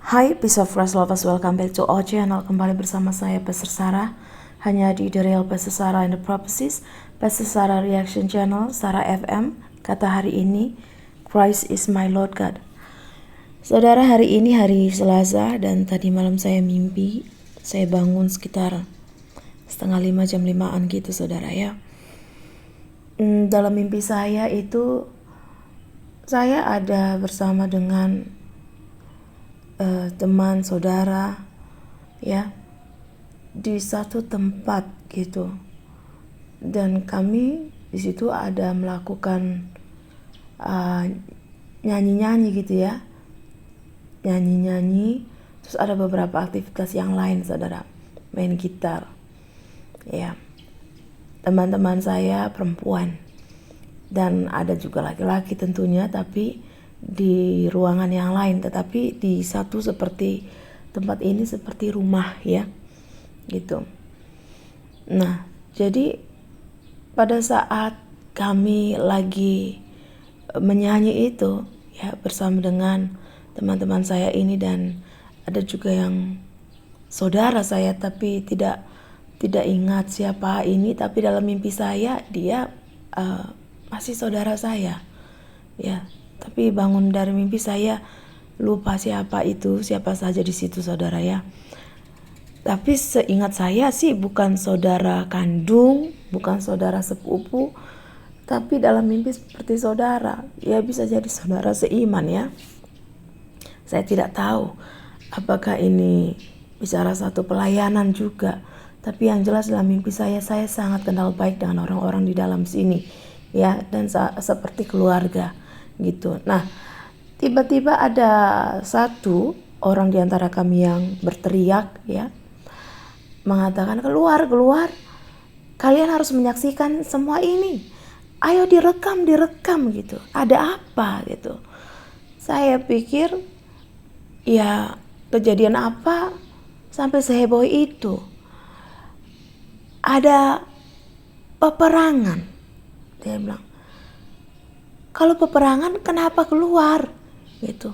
Hai Peace of Christ Lovers, welcome back to our channel. Kembali bersama saya Pastor Sarah, hanya di The Real Pastor Sarah and the Prophecies, Pastor Sarah Reaction Channel, Sarah FM. Kata hari ini, Christ is my Lord God. Saudara, hari ini hari Selasa dan tadi malam saya mimpi. Saya bangun sekitar 4:30 jam 5-an gitu saudara ya. Dalam mimpi saya itu saya ada bersama dengan teman saudara ya di satu tempat gitu, dan kami di situ ada melakukan nyanyi-nyanyi gitu ya, nyanyi-nyanyi, terus ada beberapa aktivitas yang lain saudara, main gitar ya. Teman-teman saya perempuan dan ada juga laki-laki tentunya, tapi di ruangan yang lain, tetapi di satu seperti tempat ini seperti rumah ya gitu. Nah, jadi pada saat kami lagi menyanyi itu ya bersama dengan teman-teman saya ini, dan ada juga yang saudara saya tapi tidak ingat siapa ini, tapi dalam mimpi saya dia masih saudara saya ya. Tapi bangun dari mimpi saya lupa siapa saja di situ saudara ya. Tapi seingat saya sih bukan saudara kandung, bukan saudara sepupu, tapi dalam mimpi seperti saudara. Ya bisa jadi saudara seiman ya. Saya tidak tahu apakah ini bicara satu pelayanan juga. Tapi yang jelas dalam mimpi saya sangat kenal baik dengan orang-orang di dalam sini ya, dan seperti keluarga gitu. Nah, tiba-tiba ada satu orang di antara kami yang berteriak ya, mengatakan keluar, kalian harus menyaksikan semua ini, ayo direkam gitu, ada apa gitu. Saya pikir ya kejadian apa sampai seheboh itu, ada peperangan. Dia bilang, kalau peperangan kenapa keluar gitu.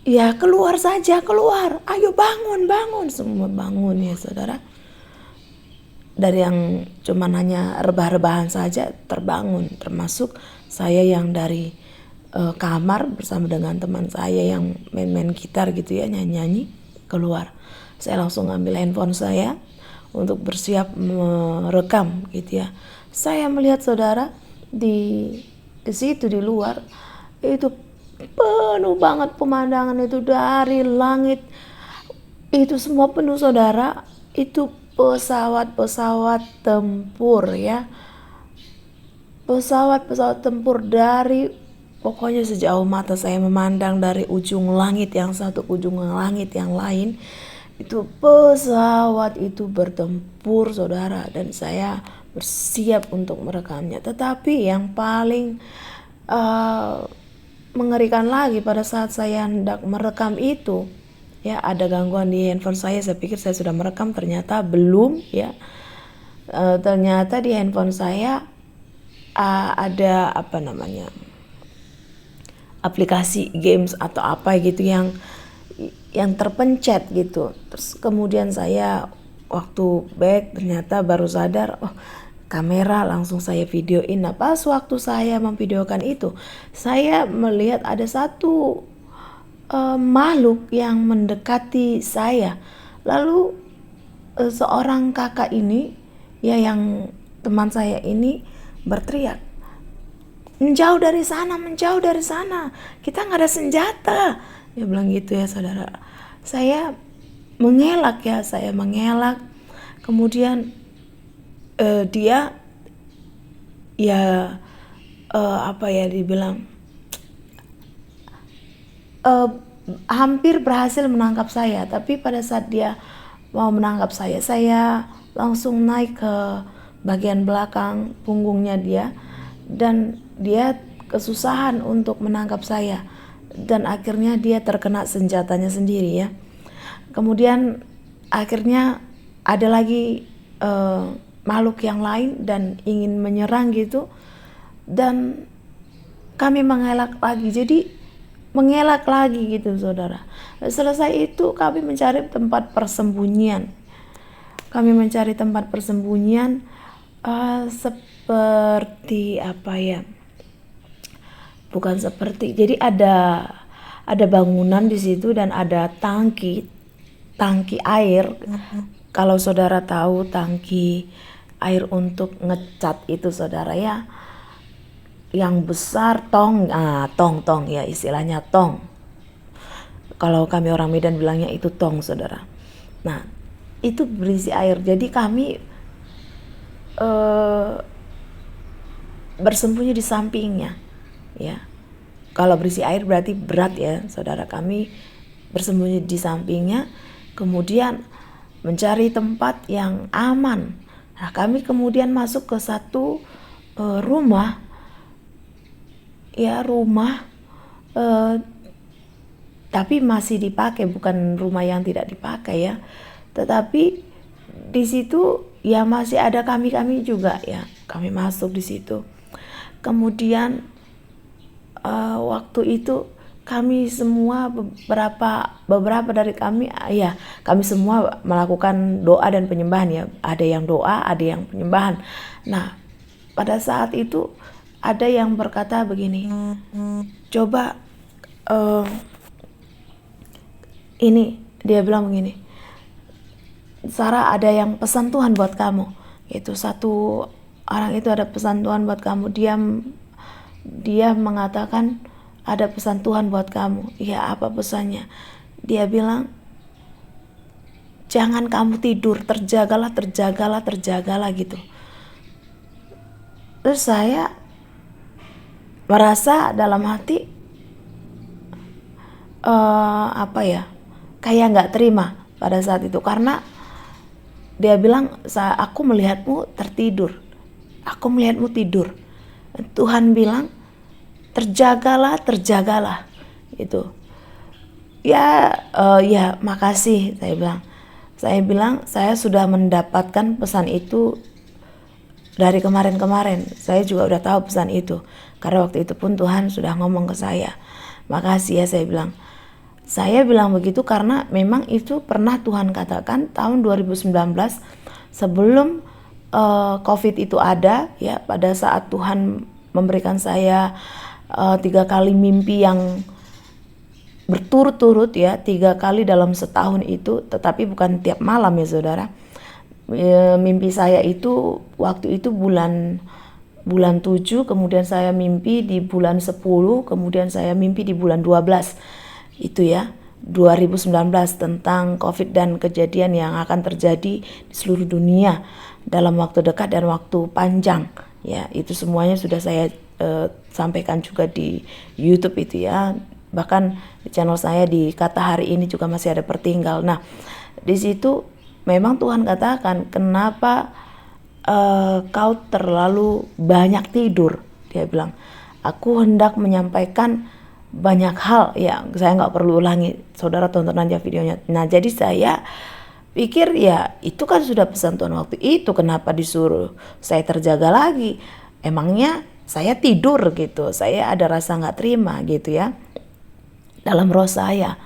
Ya keluar saja, keluar, ayo bangun. Semua bangun ya saudara. Dari yang cuma hanya rebah-rebahan saja terbangun, termasuk saya yang dari kamar bersama dengan teman saya yang main-main gitar gitu ya, nyanyi-nyanyi, keluar. Saya langsung ambil handphone saya untuk bersiap merekam gitu ya. Saya melihat saudara di situ di luar itu penuh banget pemandangan itu, dari langit itu semua penuh saudara, itu pesawat tempur ya, pesawat tempur dari pokoknya sejauh mata saya memandang, dari ujung langit yang satu ujung langit yang lain, itu pesawat itu bertempur saudara, dan saya bersiap untuk merekamnya. Tetapi yang paling mengerikan lagi pada saat saya hendak merekam itu ya, ada gangguan di handphone saya. Saya pikir saya sudah merekam, ternyata belum ya. Ternyata di handphone saya ada aplikasi games atau apa gitu yang terpencet gitu. Terus kemudian saya waktu back ternyata baru sadar, oh kamera, langsung saya videoin. Nah pas waktu saya memvideokan itu, saya melihat ada satu makhluk yang mendekati saya. Lalu seorang kakak ini ya, yang teman saya ini berteriak, menjauh dari sana, kita nggak ada senjata. Dia bilang gitu ya saudara. Saya mengelak, kemudian dia ya dibilang hampir berhasil menangkap saya. Tapi pada saat dia mau menangkap saya langsung naik ke bagian belakang punggungnya dia, dan dia kesusahan untuk menangkap saya, dan akhirnya dia terkena senjatanya sendiri ya. Kemudian akhirnya ada lagi makhluk yang lain dan ingin menyerang gitu, dan kami mengelak lagi. Jadi mengelak lagi gitu saudara. Selesai itu kami mencari tempat persembunyian. Seperti apa ya? Bukan seperti. Jadi ada bangunan di situ dan ada tangki air. Kalau saudara tahu tangki air untuk ngecat itu saudara ya, yang besar tong ya, istilahnya tong. Kalau kami orang Medan bilangnya itu tong saudara. Nah itu berisi air, jadi kami bersembunyi di sampingnya ya. Kalau berisi air berarti berat ya saudara. Kami bersembunyi di sampingnya, kemudian mencari tempat yang aman. Nah kami kemudian masuk ke satu rumah tapi masih dipakai, bukan rumah yang tidak dipakai ya, tetapi di situ ya masih ada kami juga ya. Kami masuk di situ, kemudian waktu itu kami semua beberapa dari kami ya, kami semua melakukan doa dan penyembahan ya. Ada yang doa, ada yang penyembahan. Nah pada saat itu ada yang berkata begini, coba ini, dia bilang begini, Sarah, ada yang pesan Tuhan buat kamu. Itu satu orang itu ada pesan Tuhan buat kamu. Dia mengatakan ada pesan Tuhan buat kamu. Ya, apa pesannya? Dia bilang, jangan kamu tidur, terjagalah gitu. Terus saya merasa dalam hati kayak nggak terima pada saat itu, karena dia bilang, aku melihatmu tertidur, aku melihatmu tidur. Tuhan bilang terjagalah itu. Ya makasih, saya bilang saya sudah mendapatkan pesan itu dari kemarin. Saya juga udah tahu pesan itu, karena waktu itu pun Tuhan sudah ngomong ke saya. Makasih ya, saya bilang begitu karena memang itu pernah Tuhan katakan tahun 2019 sebelum COVID itu ada ya. Pada saat Tuhan memberikan saya 3 kali mimpi yang berturut-turut ya, 3 kali dalam setahun itu, tetapi bukan tiap malam ya saudara. Mimpi saya itu waktu itu bulan 7, kemudian saya mimpi di bulan 10, kemudian saya mimpi di bulan 12 itu ya, 2019, tentang COVID dan kejadian yang akan terjadi di seluruh dunia dalam waktu dekat dan waktu panjang ya. Itu semuanya sudah saya sampaikan juga di YouTube itu ya, bahkan di channel saya di Kata Hari Ini juga masih ada pertinggal. Nah di situ memang Tuhan katakan, kenapa kau terlalu banyak tidur. Dia bilang, aku hendak menyampaikan banyak hal ya. Saya nggak perlu ulangi, saudara tonton aja videonya. Nah jadi saya pikir ya itu kan sudah pesan Tuhan waktu itu, kenapa disuruh saya terjaga lagi? Emangnya saya tidur gitu. Saya ada rasa nggak terima gitu ya dalam roh saya.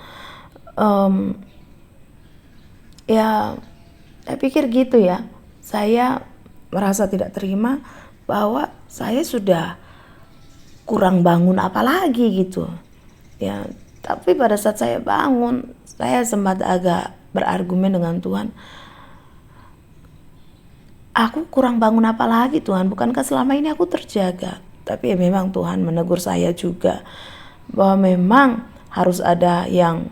Ya saya pikir gitu ya. Saya merasa tidak terima bahwa saya sudah kurang bangun apalagi gitu ya. Tapi pada saat saya bangun, saya sempat agak berargumen dengan Tuhan, aku kurang bangun apalagi Tuhan, bukankah selama ini aku terjaga? Tapi ya memang Tuhan menegur saya juga bahwa memang harus ada yang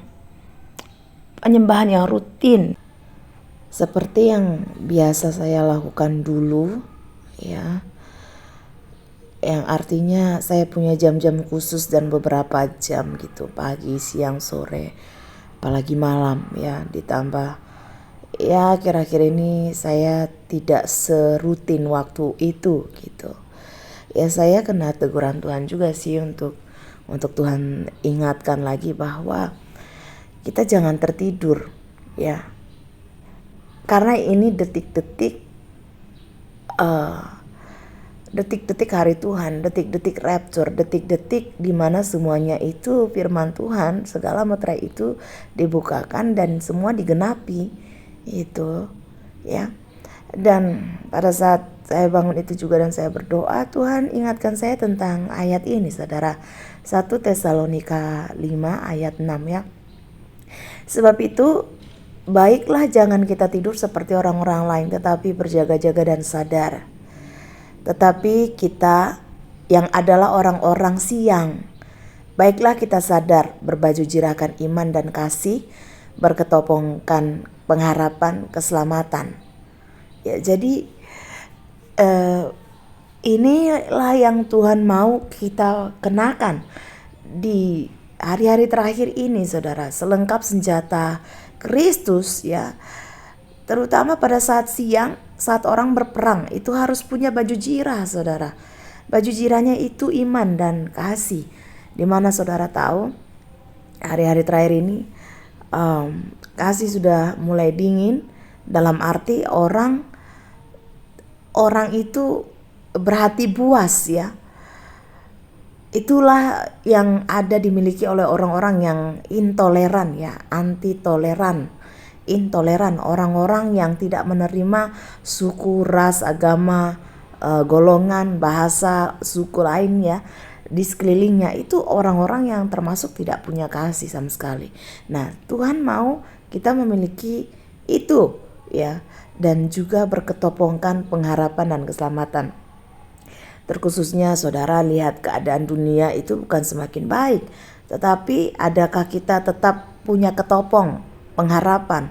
penyembahan yang rutin seperti yang biasa saya lakukan dulu ya, yang artinya saya punya jam-jam khusus dan beberapa jam gitu, pagi, siang, sore, apalagi malam ya. Ditambah ya kira-kira ini saya tidak serutin waktu itu gitu ya. Saya kena teguran Tuhan juga sih untuk Tuhan ingatkan lagi bahwa kita jangan tertidur ya, karena ini detik-detik detik-detik hari Tuhan, detik-detik rapture, detik-detik di mana semuanya itu firman Tuhan, segala meterai itu dibukakan dan semua digenapi itu, ya. Dan pada saat saya bangun itu juga dan saya berdoa, Tuhan ingatkan saya tentang ayat ini, saudara. 1 Tesalonika 5 ayat 6, ya. Sebab itu baiklah jangan kita tidur seperti orang-orang lain, tetapi berjaga-jaga dan sadar. Tetapi kita yang adalah orang-orang siang, baiklah kita sadar, berbaju jirakan iman dan kasih, berketopongkan pengharapan keselamatan. Ya, jadi inilah yang Tuhan mau kita kenakan di hari-hari terakhir ini, saudara. Selengkap senjata Kristus, ya. Terutama pada saat siang, saat orang berperang, itu harus punya baju jirah, saudara. Baju jirahnya itu iman dan kasih. Dimana saudara tahu, hari-hari terakhir ini kasih sudah mulai dingin, dalam arti orang itu berhati buas, ya. Itulah yang ada dimiliki oleh orang-orang yang intoleran, ya, anti toleran. Intoleran, orang-orang yang tidak menerima suku, ras, agama, golongan, bahasa, suku lainnya di sekelilingnya. Itu orang-orang yang termasuk tidak punya kasih sama sekali. Nah, Tuhan mau kita memiliki itu, ya, dan juga berketopongkan pengharapan dan keselamatan. Terkhususnya saudara lihat keadaan dunia itu bukan semakin baik, tetapi adakah kita tetap punya ketopong pengharapan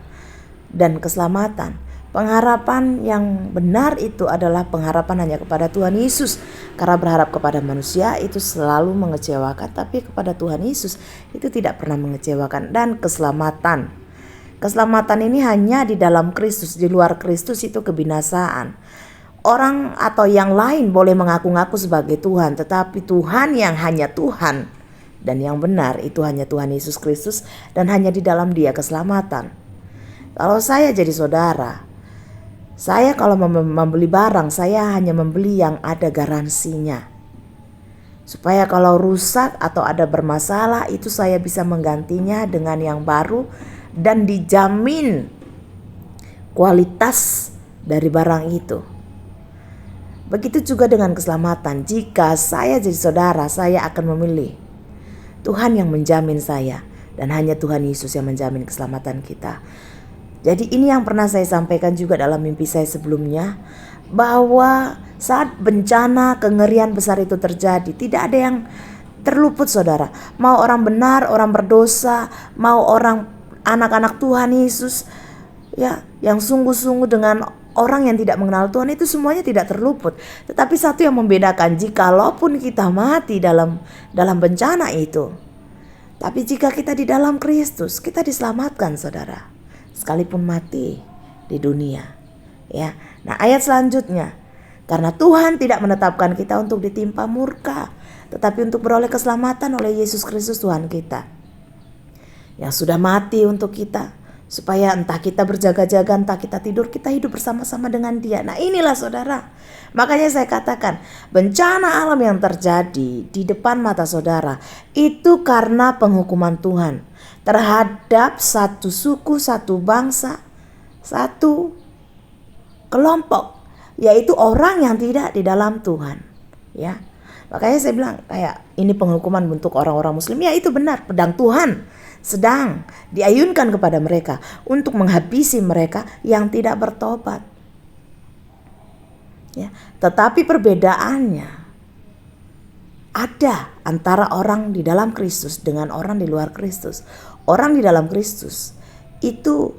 dan keselamatan? Pengharapan yang benar itu adalah pengharapan hanya kepada Tuhan Yesus. Karena berharap kepada manusia itu selalu mengecewakan, tapi kepada Tuhan Yesus itu tidak pernah mengecewakan. Dan keselamatan ini hanya di dalam Kristus, di luar Kristus itu kebinasaan. Orang atau yang lain boleh mengaku-ngaku sebagai Tuhan, tetapi Tuhan yang hanya Tuhan dan yang benar itu hanya Tuhan Yesus Kristus, dan hanya di dalam Dia keselamatan. Kalau saya jadi saudara, saya kalau membeli barang, saya hanya membeli yang ada garansinya. Supaya kalau rusak atau ada bermasalah, itu saya bisa menggantinya dengan yang baru dan dijamin kualitas dari barang itu. Begitu juga dengan keselamatan. Jika saya jadi saudara, saya akan memilih Tuhan yang menjamin saya, dan hanya Tuhan Yesus yang menjamin keselamatan kita. Jadi ini yang pernah saya sampaikan juga dalam mimpi saya sebelumnya, bahwa saat bencana kengerian besar itu terjadi, tidak ada yang terluput, saudara. Mau orang benar, orang berdosa, mau orang anak-anak Tuhan Yesus, ya, yang sungguh-sungguh dengan orang yang tidak mengenal Tuhan, itu semuanya tidak terluput. Tetapi satu yang membedakan, jikalaupun kita mati dalam bencana itu, tapi jika kita di dalam Kristus, kita diselamatkan, saudara, sekalipun mati di dunia, ya. Nah, ayat selanjutnya, karena Tuhan tidak menetapkan kita untuk ditimpa murka, tetapi untuk beroleh keselamatan oleh Yesus Kristus Tuhan kita, yang sudah mati untuk kita, supaya entah kita berjaga-jaga, entah kita tidur, kita hidup bersama-sama dengan Dia. Nah, inilah saudara, makanya saya katakan, bencana alam yang terjadi di depan mata saudara itu karena penghukuman Tuhan terhadap satu suku, satu bangsa, satu kelompok, yaitu orang yang tidak di dalam Tuhan, ya. Makanya saya bilang kayak ini penghukuman untuk orang-orang Muslim. Ya, itu benar, pedang Tuhan sedang diayunkan kepada mereka untuk menghabisi mereka yang tidak bertobat, ya. Tetapi perbedaannya ada antara orang di dalam Kristus dengan orang di luar Kristus. Orang di dalam Kristus itu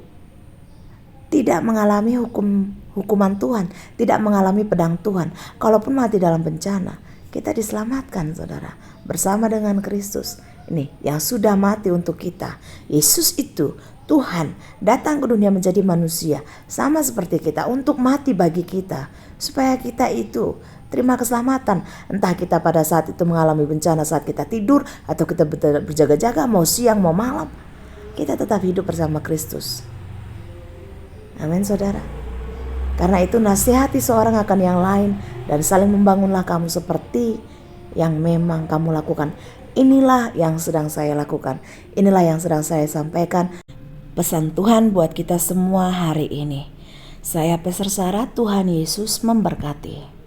tidak mengalami hukuman Tuhan, tidak mengalami pedang Tuhan. Kalaupun mati dalam bencana, kita diselamatkan, saudara, bersama dengan Kristus. Ini yang sudah mati untuk kita. Yesus itu, Tuhan, datang ke dunia menjadi manusia, sama seperti kita, untuk mati bagi kita, supaya kita itu terima keselamatan. Entah kita pada saat itu mengalami bencana saat kita tidur, atau kita berjaga-jaga, mau siang mau malam, kita tetap hidup bersama Kristus. Amin, saudara. Karena itu nasihati seorang akan yang lain dan saling membangunlah kamu seperti yang memang kamu lakukan. Inilah yang sedang saya lakukan. Inilah yang sedang saya sampaikan. Pesan Tuhan buat kita semua hari ini. Saya Peser Sarah, Tuhan Yesus memberkati.